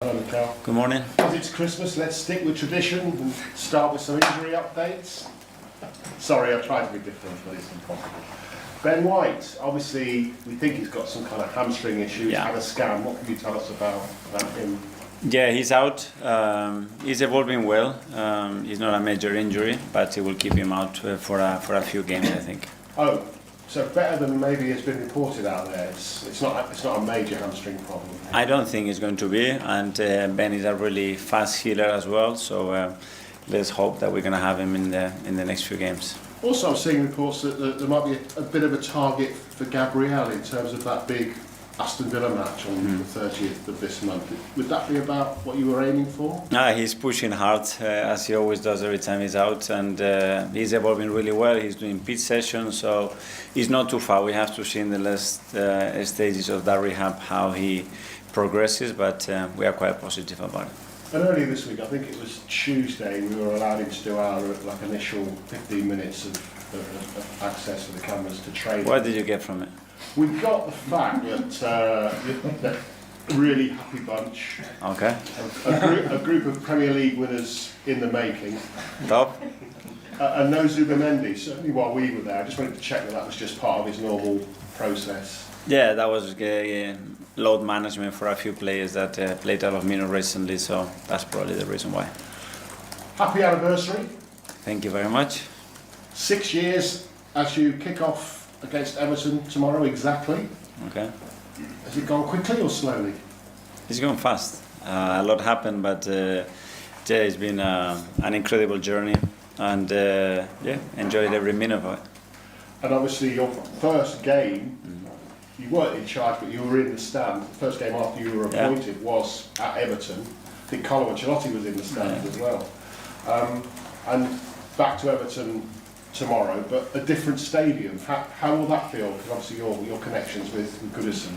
Hello, Mikel. Good morning. As it's Christmas, let's stick with tradition and start with some injury updates. Sorry, I tried to be different, but it's impossible. Ben White, obviously, we think he's got some kind of hamstring issue. He's had a scan. What can you tell us about him? Yeah, he's out. He's evolving well. He's not a major injury, but it will keep him out for a few games, I think. Oh, so better than maybe has been reported out there. It's not a major hamstring problem. I don't think it's going to be, and Ben is a really fast healer as well. So let's hope that we're going to have him in the next few games. Also, I'm seeing reports that there might be a bit of a target for Gabriel in terms of that big Aston Villa match on the 30th of this month. Would that be about what you were aiming for? He's pushing hard, as he always does every time he's out, and he's evolving really well. He's doing pitch sessions, so he's not too far. We have to see in the last stages of that rehab how he progresses, but we are quite positive about it. And earlier this week, I think it was Tuesday, we were allowed him to do our initial 15 minutes of access to the cameras to train. What did you get from it? We got the fact that a really happy bunch. Okay. A group of Premier League winners in the making. Top. And no Zubimendi, certainly while we were there. I just wanted to check that was just part of his normal process. Yeah, that was load management for a few players that played a lot of minutes recently, so that's probably the reason why. Happy anniversary. Thank you very much. 6 years as you kick off against Everton tomorrow exactly. Okay. Has it gone quickly or slowly? It's gone fast. A lot happened, but it's been an incredible journey, and enjoyed every minute of it. And obviously your first game, you weren't in charge, but you were in the stand. The first game after you were appointed was at Everton. I think Carlo Ancelotti was in the stand as well. And back to Everton tomorrow, but a different stadium. How will that feel? Because obviously your connections with Goodison.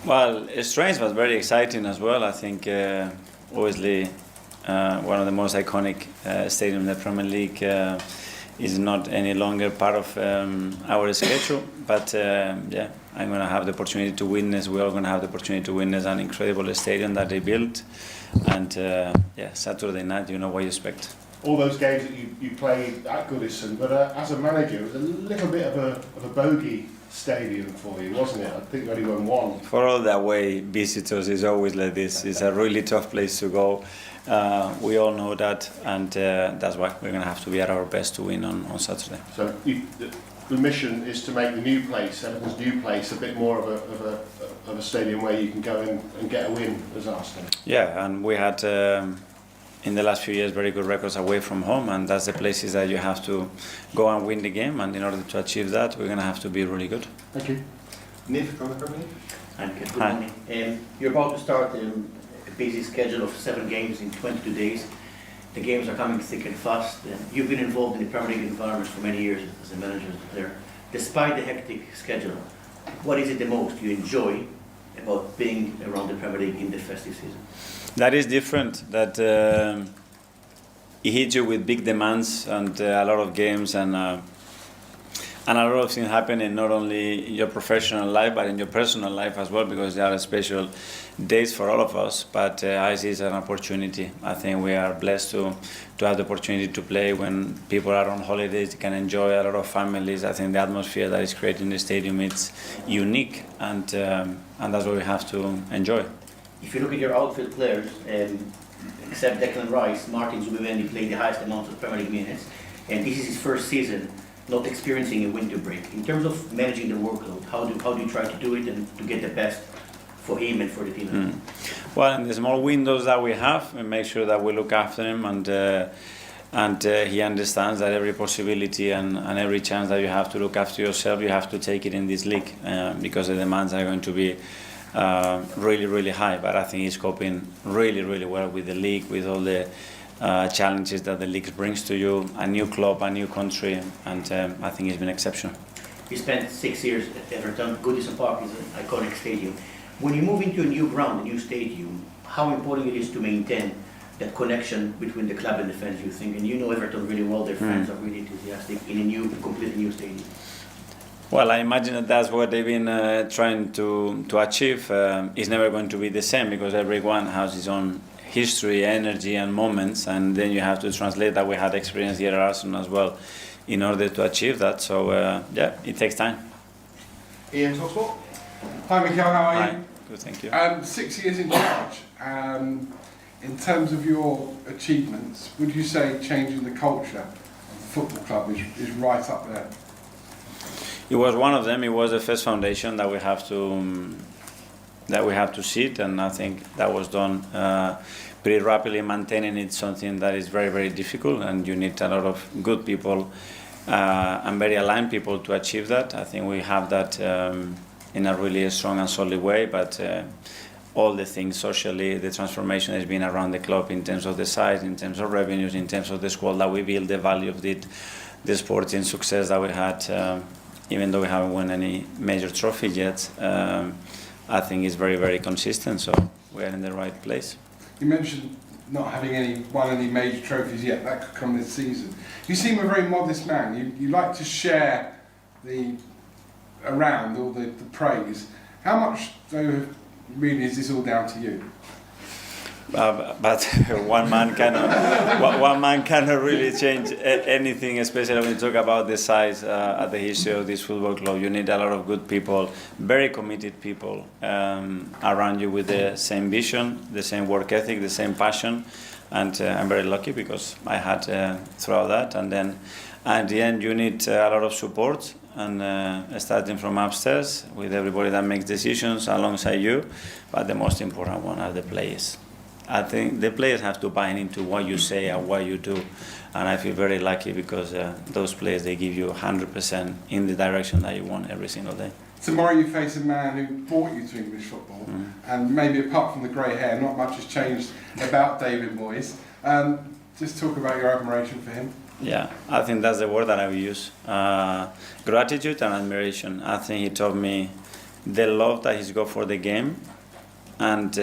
Well, it's strange, but very exciting as well. I think obviously one of the most iconic stadiums in the Premier League is not any longer part of our schedule. But I'm going to have the opportunity to witness. We're all going to have the opportunity to witness an incredible stadium that they built. And Saturday night, you know what you expect. All those games that you played at Goodison, but as a manager, it was a little bit of a bogey stadium for you, wasn't it? I think you only won one. For all the away visitors, it's always like this. It's a really tough place to go. We all know that, and that's why we're going to have to be at our best to win on Saturday. So the mission is to make the new place, Everton's new place, a bit more of a stadium where you can go and get a win as Arsenal. Yeah, and we had in the last few years very good records away from home, and that's the places that you have to go and win the game, and in order to achieve that we're going to have to be really good. Thank you. Nick from the Premier League. And good morning. You're about to start a busy schedule of 7 games in 22 days. The games are coming thick and fast. You've been involved in the Premier League environment for many years as a manager, as a player. Despite the hectic schedule, what is it the most you enjoy about being around the Premier League in the festive season? That is different. That it hits you with big demands and a lot of games and a lot of things happening not only in your professional life but in your personal life as well, because there are special days for all of us. But I see it as an opportunity. I think we are blessed to have the opportunity to play when people are on holidays. They can enjoy. A lot of families. I think the atmosphere that is created in the stadium, it's unique, and that's what we have to enjoy. If you look at your outfield players, except Declan Rice, Martin Zubimendi played the highest amount of Premier League minutes, and this is his first season not experiencing a winter break. In terms of managing the workload, how do you try to do it and to get the best for him and for the team? Well, in the small windows that we have, we make sure that we look after him, and he understands that every possibility and every chance that you have to look after yourself, you have to take it in this league, because the demands are going to be really, really high. But I think he's coping really, really well with the league, with all the challenges that the league brings to you, a new club, a new country, and I think he's been exceptional. You spent 6 years at Everton. Goodison Park is an iconic stadium. When you move into a new ground, a new stadium, how important it is to maintain that connection between the club and the fans, you think? And you know Everton really well, their fans are really enthusiastic in a completely new stadium. Well, I imagine that that's what they've been trying to achieve. It's never going to be the same because everyone has his own history, energy, and moments, and then you have to translate that we had experience here at Arsenal as well in order to achieve that. So, yeah, it takes time. Ian Tossport. Hi Mikel, how are Hi. you? Good, thank you. 6 years in charge. In terms of your achievements, would you say changing the culture of the football club is right up there? It was one of them. It was the first foundation that we have to sit, and I think that was done pretty rapidly. Maintaining it something that is very, very difficult, and you need a lot of good people and very aligned people to achieve that. I think we have that in a really strong and solid way, but all the things socially, the transformation has been around the club in terms of the size, in terms of revenues, in terms of the squad that we build, the value of it, the sporting success that we had, even though we haven't won any major trophy yet. I think it's very, very consistent, so we're in the right place. You mentioned not having won any major trophies yet. That could come this season. You seem a very modest man. You like to share around all the praise. How much, though, really is this all down to you? But one man cannot really change anything, especially when you talk about the size at the history of this football club. You need a lot of good people, very committed people around you with the same vision, the same work ethic, the same passion. And I'm very lucky because I had throughout that. And then at the end, you need a lot of support. And starting from upstairs with everybody that makes decisions alongside you. But the most important one are the players. I think the players have to buy into what you say and what you do, and I feel very lucky because those players, they give you 100% in the direction that you want every single day. Tomorrow you face a man who brought you to English football, and maybe apart from the grey hair, not much has changed about David Moyes. Just talk about your admiration for him. Yeah, I think that's the word that I will use. Gratitude and admiration. I think he taught me the love that he's got for the game, and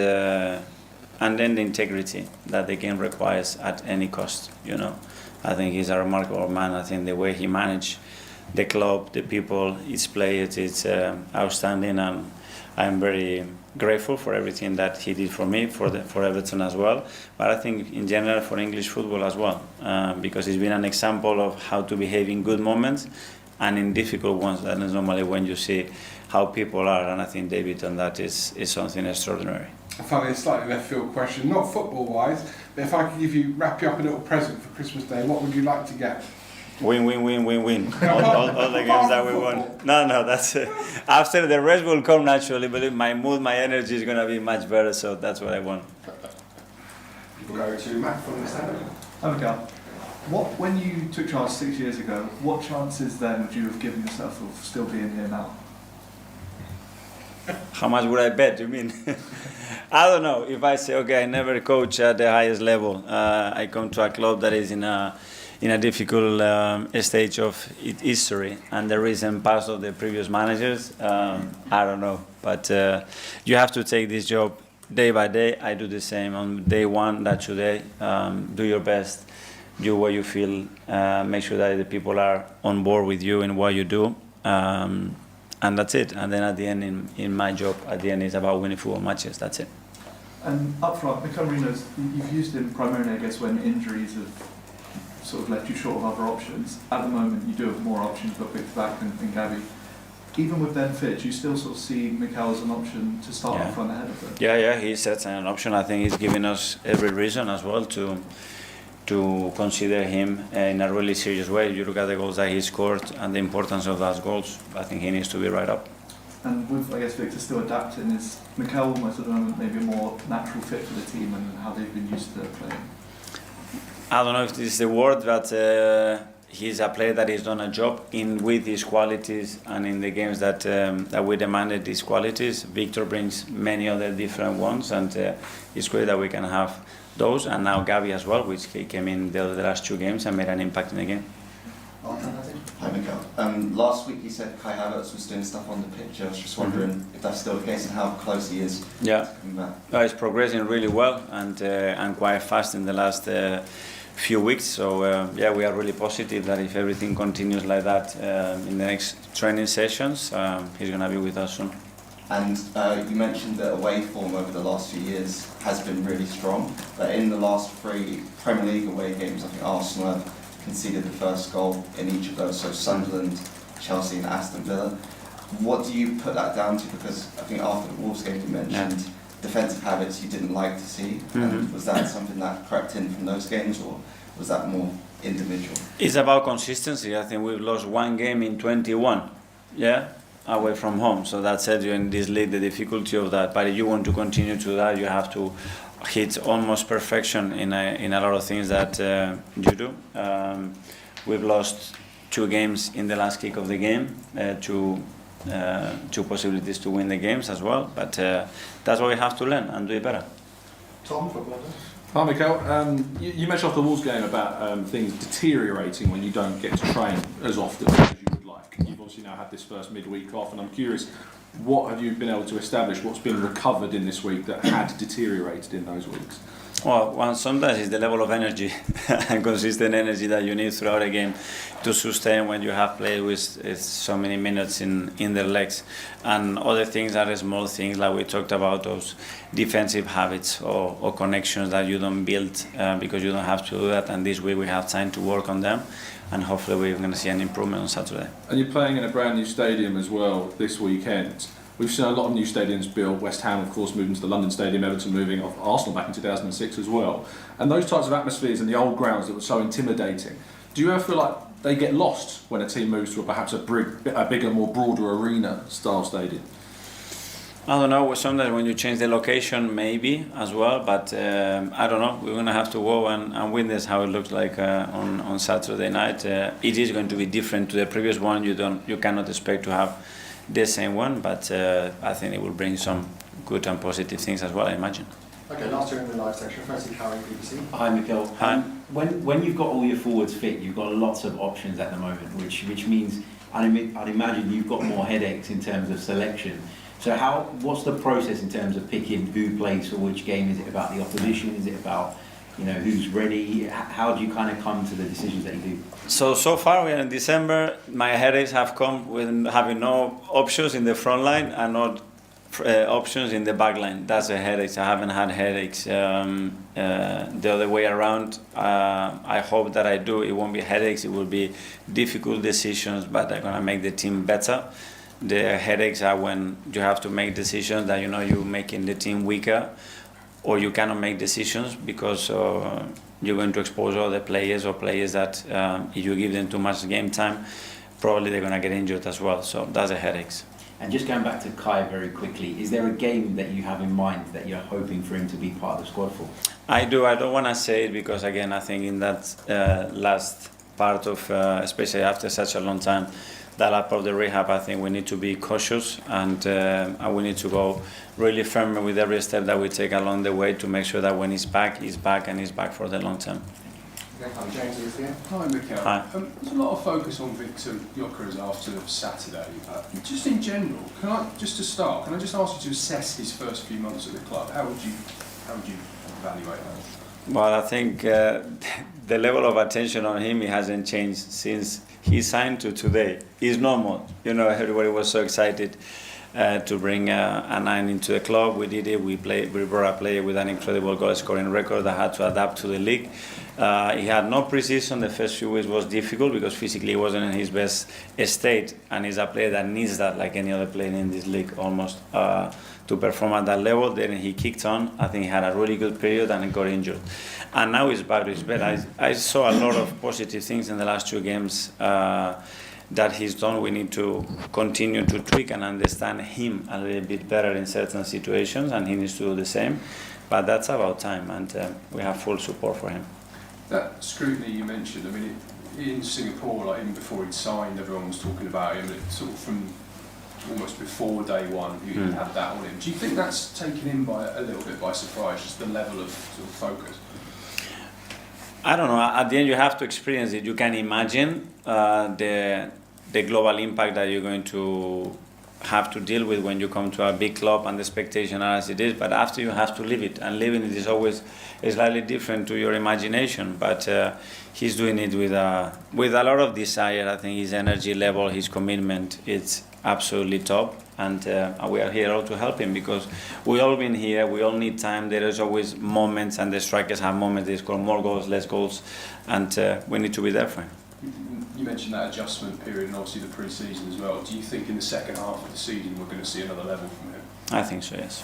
then the integrity that the game requires at any cost. You know, I think he's a remarkable man. I think the way he managed the club, the people, his players, it's outstanding, and I'm very grateful for everything that he did for me, for Everton as well. But I think in general for English football as well, because he's been an example of how to behave in good moments and in difficult ones. That is normally when you see how people are, and I think David on that is something extraordinary. Finally, a slightly left field question, not football wise, but if I could wrap you up a little present for Christmas Day, what would you like to get? Win. all the games that we won. No, that's it. After the rest will come naturally, but my mood, my energy is going to be much better, so that's what I want. We'll go to Matt from the Standard. Hi Mikel. When you took charge 6 years ago, what chances then would you have given yourself of still being here now? How much would I bet, you mean? I don't know. If I say, okay, I never coach at the highest level, I come to a club that is in a difficult stage of its history, and the recent past of the previous managers, I don't know. But you have to take this job day by day. I do the same on day one, that today. Do your best, do what you feel, make sure that the people are on board with you in what you do. And that's it. And then at the end, in my job, at the end, it's about winning football matches. That's it. And up front, Mikel Arteta, you've used him primarily, I guess, when injuries have sort of left you short of other options. At the moment, you do have more options, but with back and Gavi. Even with them fit, do you still sort of see Mikel as an option to start up front ahead of them? Yeah, he's certainly an option. I think he's giving us every reason as well to consider him in a really serious way. You look at the goals that he scored and the importance of those goals. I think he needs to be right up. And with, I guess, Victor still adapting, is Mikel almost at the moment maybe a more natural fit for the team and how they've been used to playing? I don't know if this is the word, but he's a player that has done a job with his qualities and in the games that we demanded these qualities. Victor brings many other different ones, and it's great that we can have those, and now Gavi as well, which he came in the last two games and made an impact in the game. Hi Mikel. Last week you said Kai Havertz was doing stuff on the pitch. I was just wondering if that's still the case and how close he is to coming back. He's progressing really well and quite fast in the last few weeks. So yeah, we are really positive that if everything continues like that in the next training sessions, he's going to be with us soon. And you mentioned that away form over the last few years has been really strong, but in the last 3 Premier League away games, I think Arsenal have conceded the first goal in each of those, so Sunderland, Chelsea and Aston Villa. What do you put that down to? Because I think after the Wolves game you mentioned defensive habits you didn't like to see. And was that something that crept in from those games, or was that more individual? It's about consistency. I think we've lost 1 game in 21, away from home. So that said, you in this league the difficulty of that. But if you want to continue to that, you have to hit almost perfection in a lot of things that you do. We've lost 2 games in the last kick of the game, 2 possibilities to win the games as well. But that's what we have to learn and do it better. Tom, footballer. Hi Mikel, you mentioned after the Wolves game about things deteriorating when you don't get to train as often as you would like. You've obviously now had this first midweek off, and I'm curious, what have you been able to establish, what's been recovered in this week that had deteriorated in those weeks? Well, sometimes it's the level of energy and consistent energy that you need throughout a game to sustain when you have played with so many minutes in their legs. And other things are small things like we talked about, those defensive habits or connections that you don't build because you don't have to do that. And this week we have time to work on them, and hopefully we're going to see an improvement on Saturday. And you're playing in a brand new stadium as well this weekend. We've seen a lot of new stadiums built. West Ham, of course, moved into the London Stadium, Everton moving off, Arsenal back in 2006 as well. And those types of atmospheres in the old grounds that were so intimidating, do you ever feel like they get lost when a team moves to perhaps a bigger, more broader arena style stadium? I don't know, sometimes when you change the location maybe as well, but I don't know, we're going to have to go and witness how it looks like on Saturday night. It is going to be different to the previous one. You cannot expect to have the same one, but I think it will bring some good and positive things as well, I imagine. Okay, last year in the live section, firstly Carrie, BBC. Hi Mikel. Hi. When you've got all your forwards fit, you've got lots of options at the moment, which means I'd imagine you've got more headaches in terms of selection. So what's the process in terms of picking who plays for which game? Is it about the opposition? Is it about who's ready? How do you kind of come to the decisions that you do? So far we are in December. My headaches have come with having no options in the front line and not options in the back line. That's the headaches. I haven't had headaches the other way around. I hope that I do. It won't be headaches. It will be difficult decisions, but they're going to make the team better. The headaches are when you have to make decisions that you're making the team weaker, or you cannot make decisions because you're going to expose other players or players that if you give them too much game time, probably they're going to get injured as well. So that's the headaches. And just going back to Kai very quickly, is there a game that you have in mind that you're hoping for him to be part of the squad for? I do. I don't want to say it because, again, I think in that last part of, especially after such a long time, that part of the rehab, I think we need to be cautious and we need to go really firm with every step that we take along the way to make sure that when he's back and he's back for the long term. I'm James here. Hi, Mikel. Hi. There's a lot of focus on Victor Gyökeres after Saturday. Just in general, can I just ask you to assess his first few months at the club? How would you evaluate that? Well, I think the level of attention on him, it hasn't changed since he signed to today. It's normal. Everybody was so excited to bring a 9 into the club. We did it. We brought a player with an incredible goal scoring record that had to adapt to the league. He had no pre-season. The first few weeks was difficult because physically he wasn't in his best state, and he's a player that needs that like any other player in this league almost to perform at that level. Then he kicked on. I think he had a really good period and he got injured. And now he's back to his best. I saw a lot of positive things in the last 2 games that he's done. We need to continue to tweak and understand him a little bit better in certain situations, and he needs to do the same. But that's about time, and we have full support for him. That scrutiny you mentioned, I mean, in Singapore, like even before he'd signed, everyone was talking about him. Sort of from almost before day one, you had that on him. Do you think that's taken him a little bit by surprise, just the level of sort of focus? I don't know. At the end, you have to experience it. You can imagine the global impact that you're going to have to deal with when you come to a big club and the expectation are as it is. But after you have to live it, and living it is always slightly different to your imagination. But he's doing it with a lot of desire. I think his energy level, his commitment, it's absolutely top. And we are here all to help him, because we all been here. We all need time. There is always moments, and the strikers have moments. They score more goals, less goals, and we need to be there for him. You mentioned that adjustment period and obviously the pre-season as well. Do you think in the second half of the season we're going to see another level from him? I think so, yes.